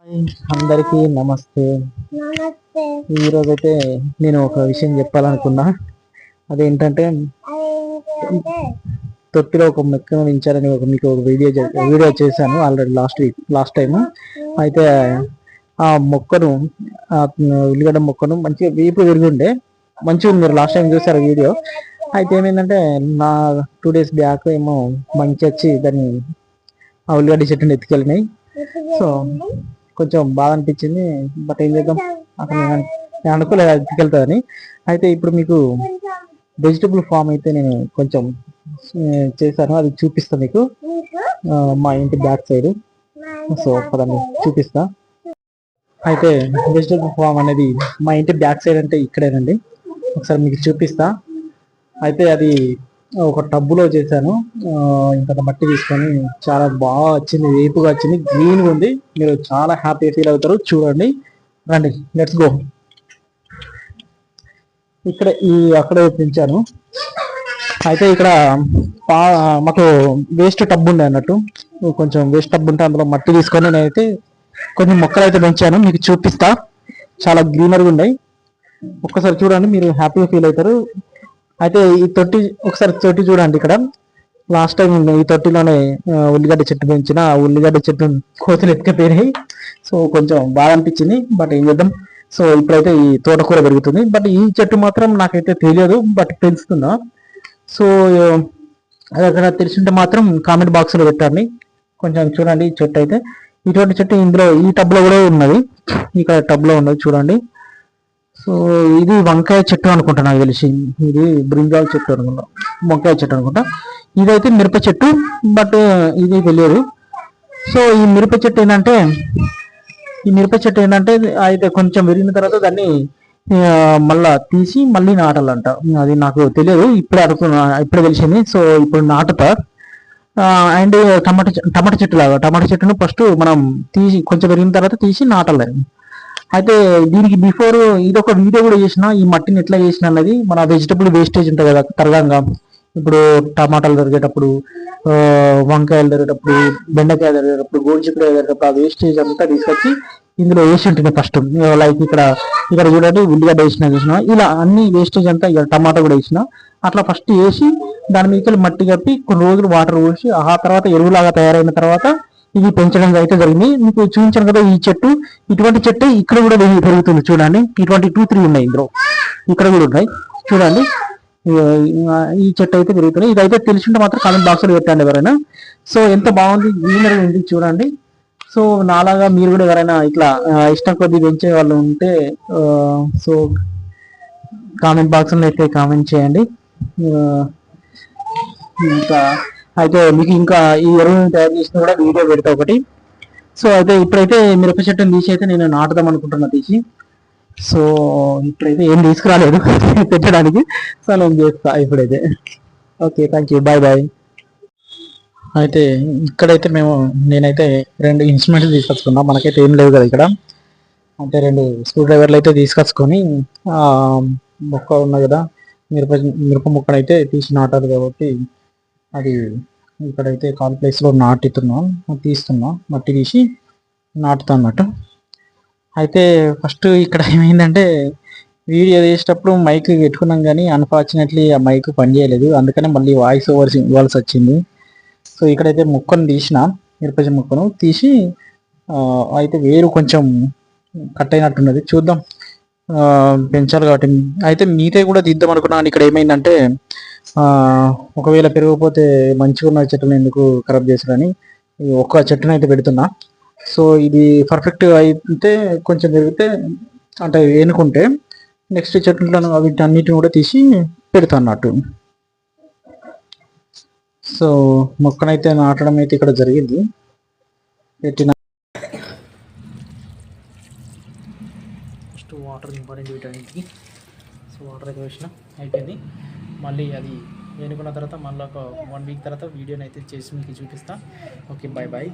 Hi అందరికీ నమస్తే. నమస్తే. ఈరోజైతే నేను ఒక విషయం చెప్పాలనుకున్నా. అదేంటంటే అదేంటంటే తొట్టిలో ఒక మొక్కను పెంచాలని మీకు ఒక వీడియో చేశాను ఆల్రెడీ లాస్ట్ టైం. అయితే ఆ మొక్కను ఉల్లిగడ్డ మొక్కను మంచిగా వీపు విరిగిండే మంచిగా ఉంది. మీరు లాస్ట్ టైం చూసారు వీడియో. అయితే ఏమైందంటే నా 2 days బ్యాక్ ఏమో మంచి వచ్చి దాన్ని ఆ ఉల్లిగడ్డ చెట్టుని ఎత్తుకెళ్ళినాయి. సో కొంచెం బాధ అనిపించింది. బట్ ఏం చేద్దాం, అసలు నేను అనుకోలేదు అది ఎత్తుకెళ్తాదని. అయితే ఇప్పుడు మీకు వెజిటబుల్ ఫామ్ అయితే నేను కొంచెం చేశాను, అది చూపిస్తా మీకు మా ఇంటి బ్యాక్ సైడ్. సో పదండి చూపిస్తా. అయితే వెజిటబుల్ ఫామ్ అనేది మా ఇంటి బ్యాక్ సైడ్ అంటే ఇక్కడేనండి, ఒకసారి మీకు చూపిస్తా. అయితే అది ఒక టబ్బులో చేశాను. ఇంత మట్టి తీసుకొని చాలా బాగా వచ్చింది, వేపుగా వచ్చింది, గ్రీన్గా ఉంది. మీరు చాలా హ్యాపీ ఫీల్ అవుతారు. చూడండి, రండి, లెట్స్ గో. ఇక్కడ అక్కడే పెంచాను. అయితే ఇక్కడ మాకు వేస్ట్ టబ్ ఉండే అన్నట్టు, కొంచెం వేస్ట్ టబ్ ఉంటే అందులో మట్టి తీసుకొని నేనైతే కొన్ని మొక్కలు అయితే పెంచాను, మీకు చూపిస్తా. చాలా గ్రీనరీగా ఉన్నాయి. ఒక్కసారి చూడండి, మీరు హ్యాపీగా ఫీల్ అవుతారు. అయితే ఈ ఒకసారి తొట్టి చూడండి. ఇక్కడ లాస్ట్ టైం ఈ తొట్టిలోనే ఉల్లిగడ్డ చెట్టు పెంచిన, ఆ ఉల్లిగడ్డ చెట్టు కోతులు ఎత్తుకపోయినాయి. సో కొంచెం బాగా అనిపించింది, బట్ ఏం చేద్దాం. సో ఇప్పుడైతే ఈ తోటకూర పెరుగుతుంది. బట్ ఈ చెట్టు మాత్రం నాకైతే తెలియదు, బట్ పెంచుతున్నా. సో అది అక్కడ తెలిసింటే మాత్రం కామెంట్ బాక్స్ లో పెట్టండి. కొంచెం చూడండి ఈ చెట్టు అయితే. ఇటువంటి చెట్టు ఇందులో ఈ టబ్ లో కూడా ఉన్నది, ఇక్కడ టబ్ లో ఉన్నది చూడండి. సో ఇది వంకాయ చెట్టు అనుకుంటా, నాకు తెలిసి ఇది బ్రింజాల్ చెట్టు అనుకుంటా, వంకాయ చెట్టు అనుకుంటా. ఇదైతే మిరప చెట్టు, బట్ ఇది తెలియదు. సో ఈ మిరప చెట్టు ఏంటంటే అయితే కొంచెం విరిగిన తర్వాత దాన్ని మళ్ళా తీసి మళ్ళీ నాటాలంట. అది నాకు తెలియదు, ఇప్పుడే తెలిసింది. సో ఇప్పుడు నాటుతా. అండ్ టమాటా చెట్టును ఫస్ట్ మనం తీసి కొంచెం విరిగిన తర్వాత తీసి నాటాలి. అయితే దీనికి బిఫోర్ ఇదొక వీడియో కూడా చేసిన, ఈ మట్టిని ఎట్లా చేసిన అన్నది. మన వెజిటబుల్ వేస్టేజ్ ఉంటుంది కదా తరగంగా, ఇప్పుడు టమాటాలు దొరికేటప్పుడు, వంకాయలు దొరికేటప్పుడు, బెండకాయలు దొరికేటప్పుడు, గోరుచిక్కుడు దొరికేటప్పుడు ఆ వేస్టేజ్ అంతా తీసుకొచ్చి ఇందులో వేసి ఉంటుంది ఫస్ట్. లైక్ ఇక్కడ చూడండి, ఉల్లిగడ్డ వేసిన ఇలా అన్ని వేస్టేజ్ అంతా, ఇక్కడ టమాటా కూడా వేసిన. అట్లా ఫస్ట్ వేసి దాని మీద మట్టి కప్పి కొన్ని రోజులు వాటర్ పోసి ఆ తర్వాత ఎరువులాగా తయారైన తర్వాత ఇది పెంచడం అయితే జరిగింది. మీకు చూపించాను కదా ఈ చెట్టు, ఇటువంటి చెట్టు ఇక్కడ కూడా పెరుగుతుంది చూడండి. ఇటువంటి 2-3 ఉన్నాయి ఇందులో, ఇక్కడ కూడా ఉన్నాయి చూడండి. ఈ చెట్టు అయితే పెరుగుతుంది. ఇదైతే తెలిసింటే మాత్రం కామెంట్ బాక్స్ లో పెట్టండి ఎవరైనా. సో ఎంత బాగుంది, గ్రీనరీ ఉంది చూడండి. సో నాలాగా మీరు కూడా ఎవరైనా ఇట్లా ఇష్టం కొద్దీ పెంచే వాళ్ళు ఉంటే సో కామెంట్ బాక్స్ లో అయితే కామెంట్ చేయండి. ఇంకా అయితే మీకు ఇంకా ఈ ఎరువులను తయారు చేసిన కూడా వీడియో పెడతా ఒకటి. సో అయితే ఇప్పుడైతే మిరప చెట్టుని తీసి అయితే నేను నాటుదాం అనుకుంటున్నా తీసి. సో ఇప్పుడైతే ఏం తీసుకురాలేదు పెట్టడానికి. సో నేను చేస్తా ఇప్పుడైతే. Okay, thank you, bye bye. అయితే ఇక్కడైతే నేనైతే 2 ఇన్స్ట్రుమెంట్లు తీసుకొచ్చుకున్నా. మనకైతే ఏం లేవు కదా ఇక్కడ. అంటే 2 స్క్రూ డ్రైవర్లు అయితే తీసుకొచ్చుకొని మొక్క ఉన్నది కదా, మిరప మొక్కనైతే తీసి నాటాలి కాబట్టి అది ఇక్కడైతే కాల్ ప్లేస్లో తీస్తున్నా, మట్టి తీసి నాటుతా అన్నట్టు. అయితే ఫస్ట్ ఇక్కడ ఏమైందంటే వీడియో చేసేటప్పుడు మైక్ పెట్టుకున్నాం, కానీ అన్ఫార్చునేట్లీ ఆ మైక్ పనిచేయలేదు. అందుకనే మళ్ళీ వాయిస్ ఓవర్స్ ఇవ్వాల్సి వచ్చింది. సో ఇక్కడైతే ముక్కను తీసిన, మిరప ముక్కను తీసి అయితే వేరు కొంచెం కట్ అయినట్టున్నది, చూద్దాం. పెంచాలి కాబట్టి అయితే మీతే కూడా తీద్దాం అనుకున్నాను. ఇక్కడ ఏమైందంటే ఒకవేళ పెరగకపోతే మంచిగా ఉన్న చెట్టును ఎందుకు ఖరాబ్ చేశారని ఒక్క చెట్టును అయితే పెడుతున్నా. సో ఇది పర్ఫెక్ట్ అయితే కొంచెం పెరిగితే అంటే ఏనుకుంటే నెక్స్ట్ చెట్లను వీటన్నిటిని కూడా తీసి పెడతా అన్నట్టు. సో మొక్కనైతే నాటడం అయితే ఇక్కడ జరిగింది, పెట్టిన ఫస్ట్ వాటర్ ఇంపార్టెంట్ వీటన్నిటికి. సో వాటర్ అయితే వేసిన అయిపోయింది. మళ్ళీ అది వేనుకున్న తర్వాత మళ్ళీ ఒక 1 week తర్వాత వీడియోని అయితే చేసి మీకు చూపిస్తా. Okay, bye bye.